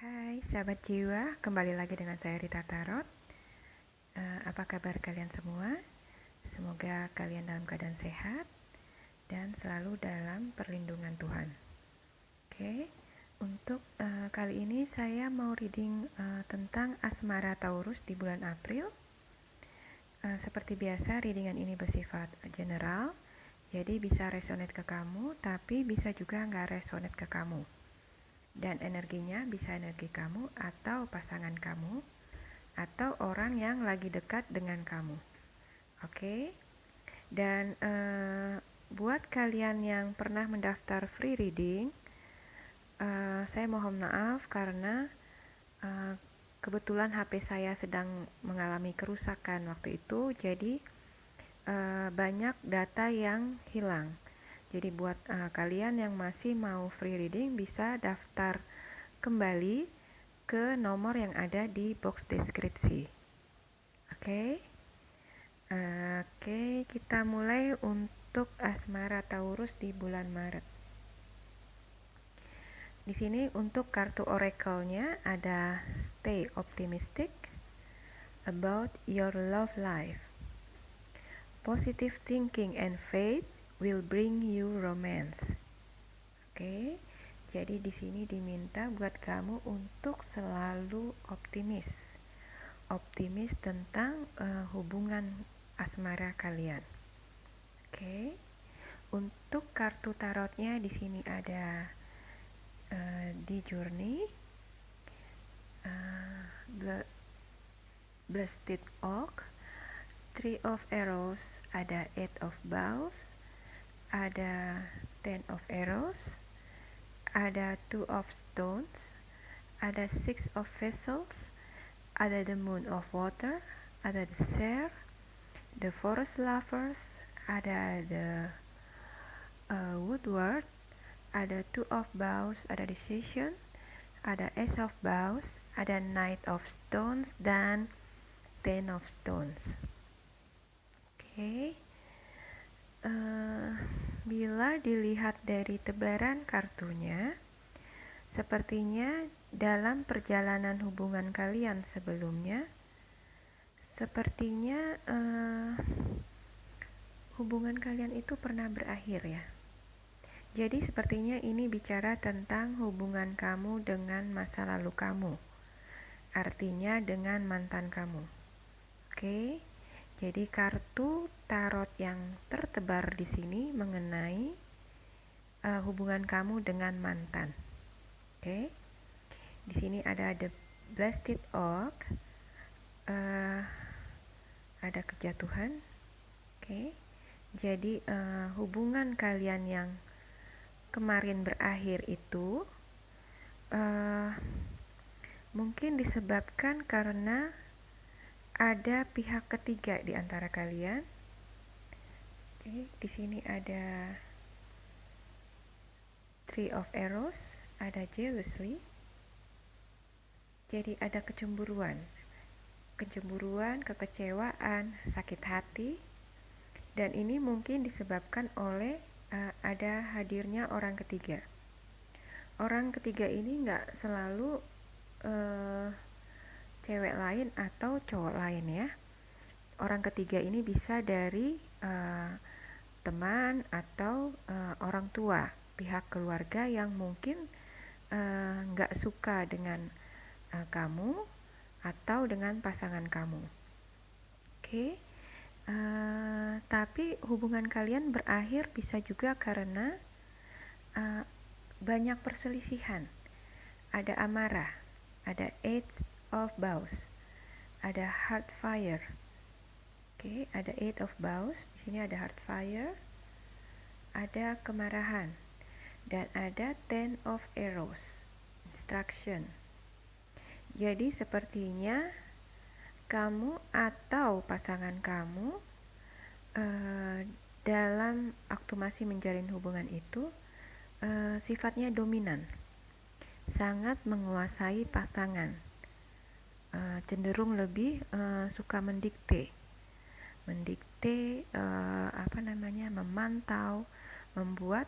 Hai sahabat jiwa, kembali lagi dengan saya Rita Tarot. Apa kabar kalian semua? Semoga kalian dalam keadaan sehat dan selalu dalam perlindungan Tuhan. Oke, untuk kali ini saya mau reading tentang asmara Taurus di bulan April. Seperti biasa, readingan ini bersifat general, jadi bisa resonate ke kamu, tapi bisa juga nggak resonate ke kamu. Dan energinya bisa energi kamu atau pasangan kamu atau orang yang lagi dekat dengan kamu. Oke. Dan buat kalian yang pernah mendaftar free reading, saya mohon maaf karena kebetulan HP saya sedang mengalami kerusakan waktu itu, jadi banyak data yang hilang. Jadi buat kalian yang masih mau free reading bisa daftar kembali ke nomor yang ada di box deskripsi. Oke, kita mulai untuk asmara Taurus di bulan Maret. Di sini untuk kartu oracle-nya ada stay optimistic about your love life. Positive thinking and faith will bring you romance. Oke, jadi di sini diminta buat kamu untuk selalu optimis. Optimis tentang hubungan asmara kalian. Oke. Untuk kartu tarotnya di sini ada di Journey, Blasted Oak, Three of Arrows, ada Eight of Bows, ada Ten of Arrows, ada Two of Stones, ada Six of Vessels, ada the Moon of Water, ada the Share, the Forest Lovers, ada the Woodward, ada Two of Bows, ada Decision, ada Ace of Bows, ada Knight of Stones, dan Ten of Stones. Oke. Bila dilihat dari tebaran kartunya, sepertinya dalam perjalanan hubungan kalian sebelumnya, sepertinya hubungan kalian itu pernah berakhir ya. Jadi sepertinya ini bicara tentang hubungan kamu dengan masa lalu kamu. Artinya dengan mantan kamu. Oke. Jadi kartu tarot yang tertebar di sini mengenai hubungan kamu dengan mantan. Oke. Di sini ada the Blasted Oak, ada kejatuhan. Oke. Jadi hubungan kalian yang kemarin berakhir itu mungkin disebabkan karena ada pihak ketiga di antara kalian. Oke, di sini ada Three of Arrows, ada jealousy. Jadi ada kecemburuan, kekecewaan, sakit hati. Dan ini mungkin disebabkan oleh ada hadirnya orang ketiga. Orang ketiga ini nggak selalu cewek lain atau cowok lain ya. Orang ketiga ini bisa dari teman atau orang tua, pihak keluarga yang mungkin nggak suka dengan kamu atau dengan pasangan kamu. Oke. Tapi hubungan kalian berakhir bisa juga karena banyak perselisihan. Ada amarah, ada Eight of Bows, ada Heart Fire. Oke, ada Eight of Bows, di sini ada Heart Fire, ada kemarahan, dan ada Ten of Arrows, Instruction. Jadi sepertinya kamu atau pasangan kamu dalam waktu masih menjalin hubungan itu sifatnya dominan, sangat menguasai pasangan, cenderung lebih suka mendikte, memantau, membuat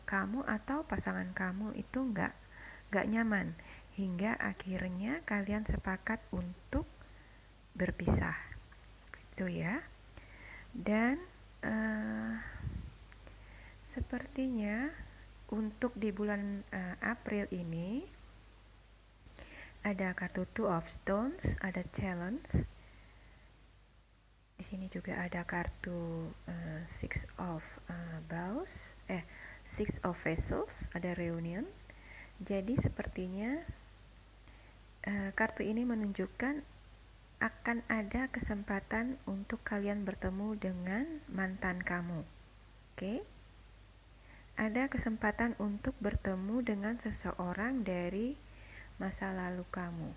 kamu atau pasangan kamu itu nggak nyaman. hingga akhirnya kalian sepakat untuk berpisah, gitu ya. Dan sepertinya untuk di bulan April ini ada kartu Two of Stones, ada challenge. Di sini juga ada kartu Six of Six of Vessels, ada reunion. Jadi sepertinya kartu ini menunjukkan akan ada kesempatan untuk kalian bertemu dengan mantan kamu. Oke? Ada kesempatan untuk bertemu dengan seseorang dari masa lalu kamu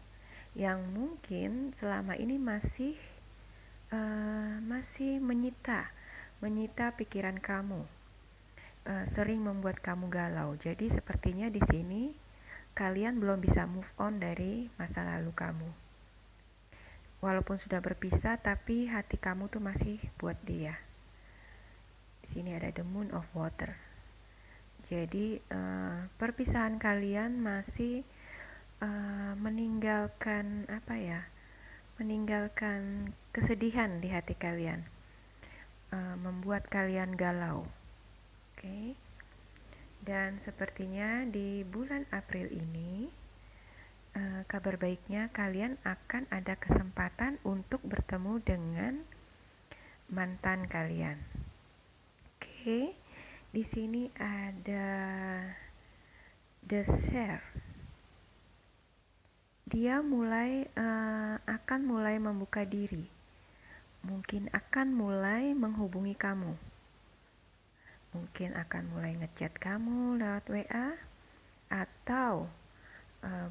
yang mungkin selama ini masih menyita pikiran kamu, sering membuat kamu galau. Jadi sepertinya di sini kalian belum bisa move on dari masa lalu kamu. Walaupun sudah berpisah, tapi hati kamu tuh masih buat dia. Di sini ada the Moon of Water. Jadi perpisahan kalian masih meninggalkan kesedihan di hati kalian, membuat kalian galau. Oke. Dan sepertinya di bulan April ini kabar baiknya kalian akan ada kesempatan untuk bertemu dengan mantan kalian. Oke. Di sini ada the share. Dia akan mulai membuka diri. Mungkin akan mulai menghubungi kamu. Mungkin akan mulai ngechat kamu lewat WA, atau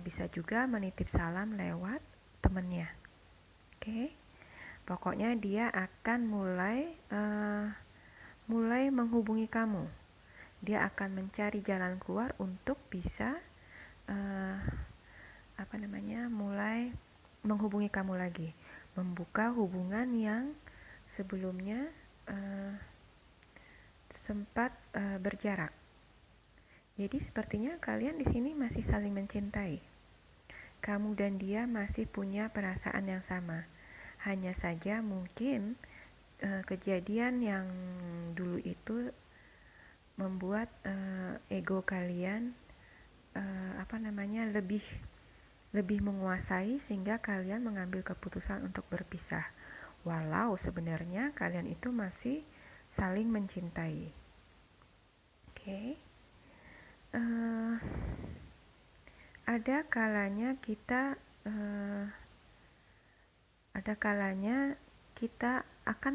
bisa juga menitip salam lewat temennya. Oke. Pokoknya dia akan mulai menghubungi kamu. Dia akan mencari jalan keluar untuk bisa mulai menghubungi kamu lagi, membuka hubungan yang sebelumnya sempat berjarak. Jadi sepertinya kalian di sini masih saling mencintai. Kamu dan dia masih punya perasaan yang sama. Hanya saja mungkin kejadian yang dulu itu membuat ego kalian lebih menguasai, sehingga kalian mengambil keputusan untuk berpisah. Walau sebenarnya kalian itu masih saling mencintai. Oke. Ada kalanya kita akan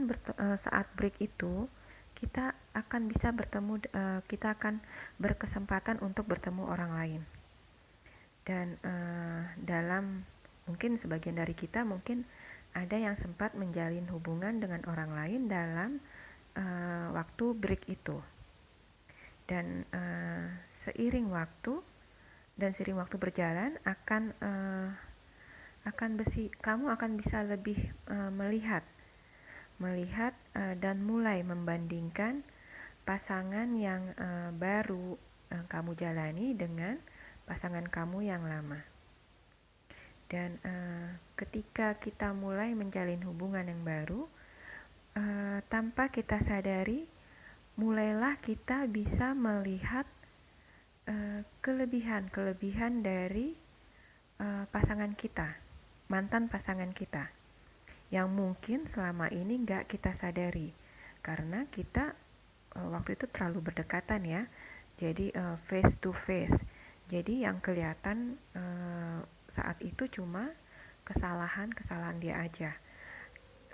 saat break itu kita akan bisa bertemu, kita akan berkesempatan untuk bertemu orang lain. Dan dalam mungkin sebagian dari kita mungkin ada yang sempat menjalin hubungan dengan orang lain dalam waktu break itu. Dan seiring waktu berjalan kamu akan bisa lebih melihat dan mulai membandingkan pasangan yang baru kamu jalani dengan pasangan kamu yang lama. Dan ketika kita mulai menjalin hubungan yang baru, tanpa kita sadari, mulailah kita bisa melihat kelebihan dari pasangan kita, mantan pasangan kita, yang mungkin selama ini nggak kita sadari, karena kita waktu itu terlalu berdekatan ya, jadi face to face. Jadi yang kelihatan saat itu cuma kesalahan dia aja,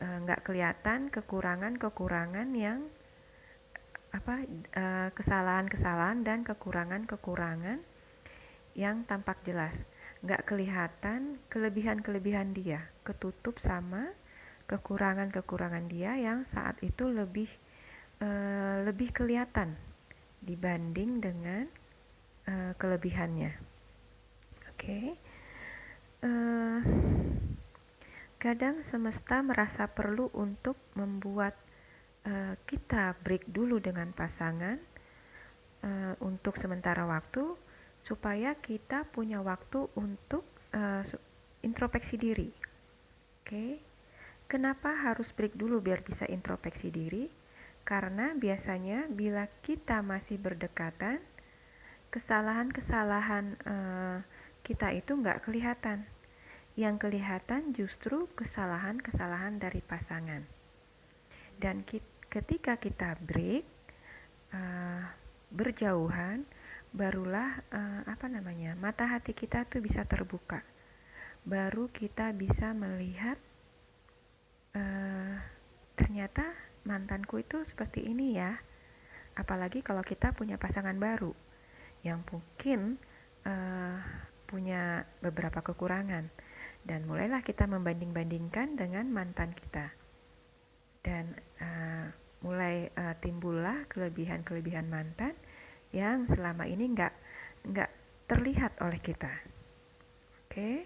nggak kelihatan kekurangan yang kesalahan dan kekurangan yang tampak jelas. Nggak kelihatan kelebihan dia, ketutup sama kekurangan dia yang saat itu lebih kelihatan dibanding dengan kelebihannya. Oke. Kadang semesta merasa perlu untuk membuat kita break dulu dengan pasangan untuk sementara waktu, supaya kita punya waktu untuk introspeksi diri. Oke. Kenapa harus break dulu biar bisa introspeksi diri? Karena biasanya bila kita masih berdekatan, kesalahan-kesalahan kita itu nggak kelihatan. Yang kelihatan justru kesalahan-kesalahan dari pasangan. Dan ketika kita break, berjauhan, barulah mata hati kita tuh bisa terbuka. Baru kita bisa melihat ternyata mantanku itu seperti ini ya. Apalagi kalau kita punya pasangan baru yang mungkin punya beberapa kekurangan, dan mulailah kita membanding-bandingkan dengan mantan kita, dan mulai timbullah kelebihan-kelebihan mantan yang selama ini nggak terlihat oleh kita. Oke,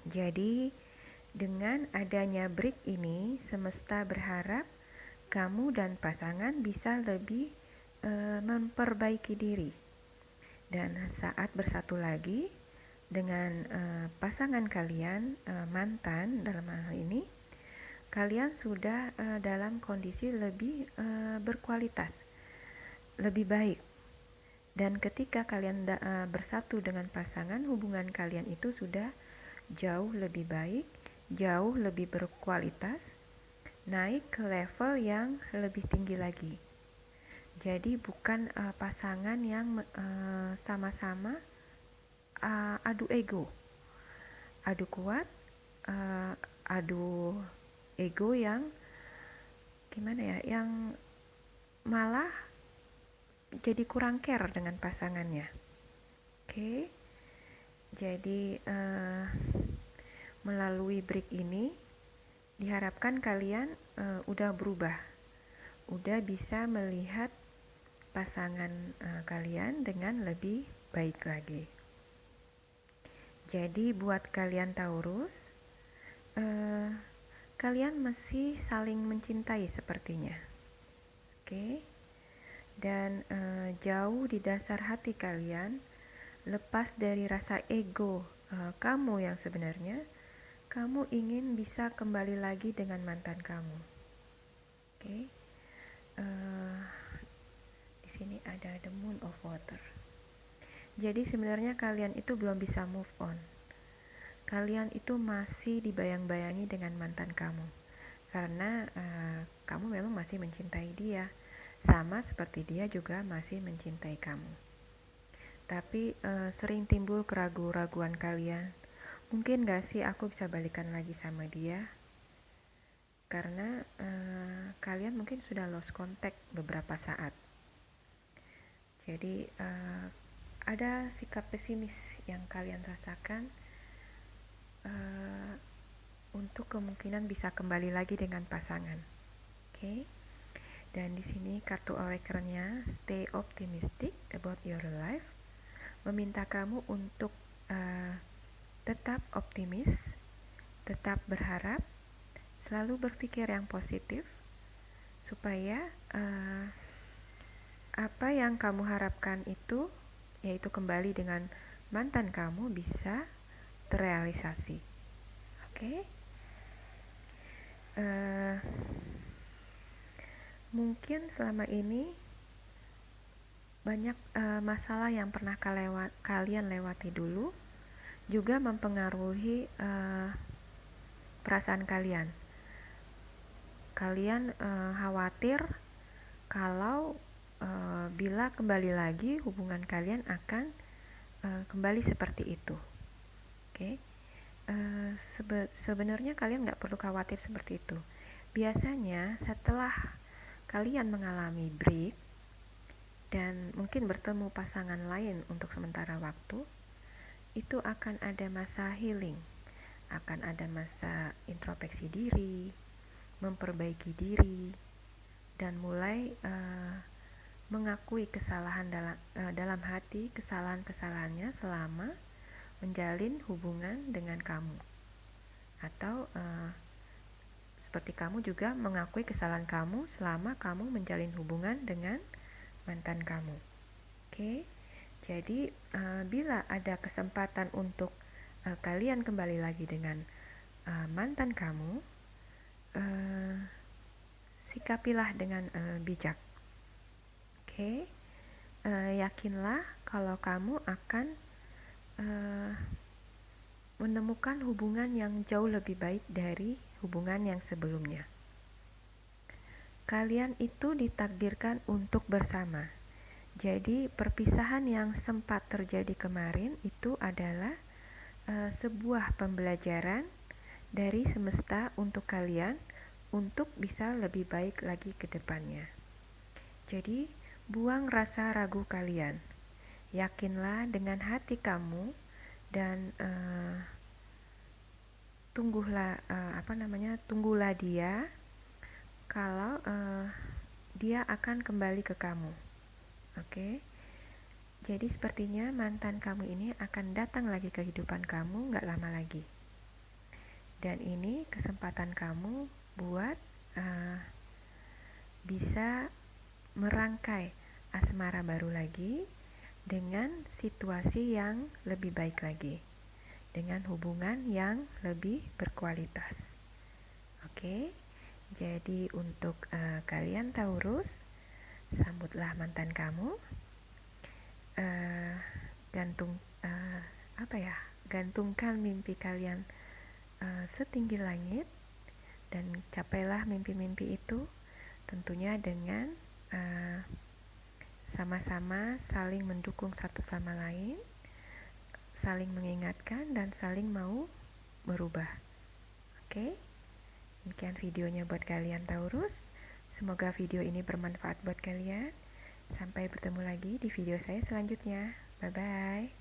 jadi dengan adanya break ini, semesta berharap kamu dan pasangan bisa lebih memperbaiki diri. Dan saat bersatu lagi dengan pasangan kalian, mantan dalam hal ini, kalian sudah dalam kondisi lebih berkualitas, lebih baik. Dan ketika kalian bersatu dengan pasangan, hubungan kalian itu sudah jauh lebih baik, jauh lebih berkualitas, naik ke level yang lebih tinggi lagi. Jadi bukan pasangan yang sama-sama adu ego, adu kuat, adu ego yang yang malah jadi kurang care dengan pasangannya. Oke, jadi melalui break ini diharapkan kalian udah berubah, udah bisa melihat pasangan kalian dengan lebih baik lagi. Jadi buat kalian Taurus, kalian mesti saling mencintai sepertinya. Oke. Dan jauh di dasar hati kalian, lepas dari rasa ego kamu yang sebenarnya, kamu ingin bisa kembali lagi dengan mantan kamu. Oke. Di sini ada the moon of water. Jadi sebenarnya kalian itu belum bisa move on. Kalian itu masih dibayang-bayangi dengan mantan kamu, karena kamu memang masih mencintai dia, sama seperti dia juga masih mencintai kamu. Tapi sering timbul keraguan-raguan kalian. Mungkin gak sih aku bisa balikan lagi sama dia? Karena kalian mungkin sudah lost contact beberapa saat. Jadi ada sikap pesimis yang kalian rasakan untuk kemungkinan bisa kembali lagi dengan pasangan. Oke. Dan di sini kartu oracle-nya stay optimistic about your life, meminta kamu untuk tetap optimis, tetap berharap, selalu berpikir yang positif, supaya apa yang kamu harapkan itu, yaitu kembali dengan mantan kamu, bisa terrealisasi. Oke. Mungkin selama ini banyak masalah yang pernah kalian lewati dulu juga mempengaruhi perasaan kalian. Kalian khawatir kalau bila kembali lagi hubungan kalian akan kembali seperti itu. Oke. Sebenarnya kalian nggak perlu khawatir seperti itu. Biasanya setelah kalian mengalami break dan mungkin bertemu pasangan lain untuk sementara waktu, itu akan ada masa healing, akan ada masa introspeksi diri, memperbaiki diri, dan mulai mengakui kesalahan dalam hati, kesalahan-kesalahannya selama menjalin hubungan dengan kamu, atau seperti kamu juga mengakui kesalahan kamu selama kamu menjalin hubungan dengan mantan kamu. Oke. Jadi bila ada kesempatan untuk kalian kembali lagi dengan mantan kamu, sikapilah dengan bijak. Oke? Yakinlah kalau kamu akan menemukan hubungan yang jauh lebih baik dari hubungan yang sebelumnya. Kalian itu ditakdirkan untuk bersama. Jadi perpisahan yang sempat terjadi kemarin itu adalah sebuah pembelajaran dari semesta untuk kalian untuk bisa lebih baik lagi ke depannya. Jadi buang rasa ragu kalian. Yakinlah dengan hati kamu dan tunggulah dia kalau dia akan kembali ke kamu. Oke? Jadi sepertinya mantan kamu ini akan datang lagi ke kehidupan kamu gak lama lagi. Dan ini kesempatan kamu buat bisa merangkai asmara baru lagi dengan situasi yang lebih baik lagi, dengan hubungan yang lebih berkualitas. Oke? Jadi untuk kalian Taurus, sambutlah mantan kamu, gantungkan mimpi kalian setinggi langit dan capailah mimpi-mimpi itu, tentunya dengan sama-sama saling mendukung satu sama lain, saling mengingatkan dan saling mau berubah. Oke? Demikian videonya buat kalian Taurus. Semoga video ini bermanfaat buat kalian. Sampai bertemu lagi di video saya selanjutnya. Bye-bye.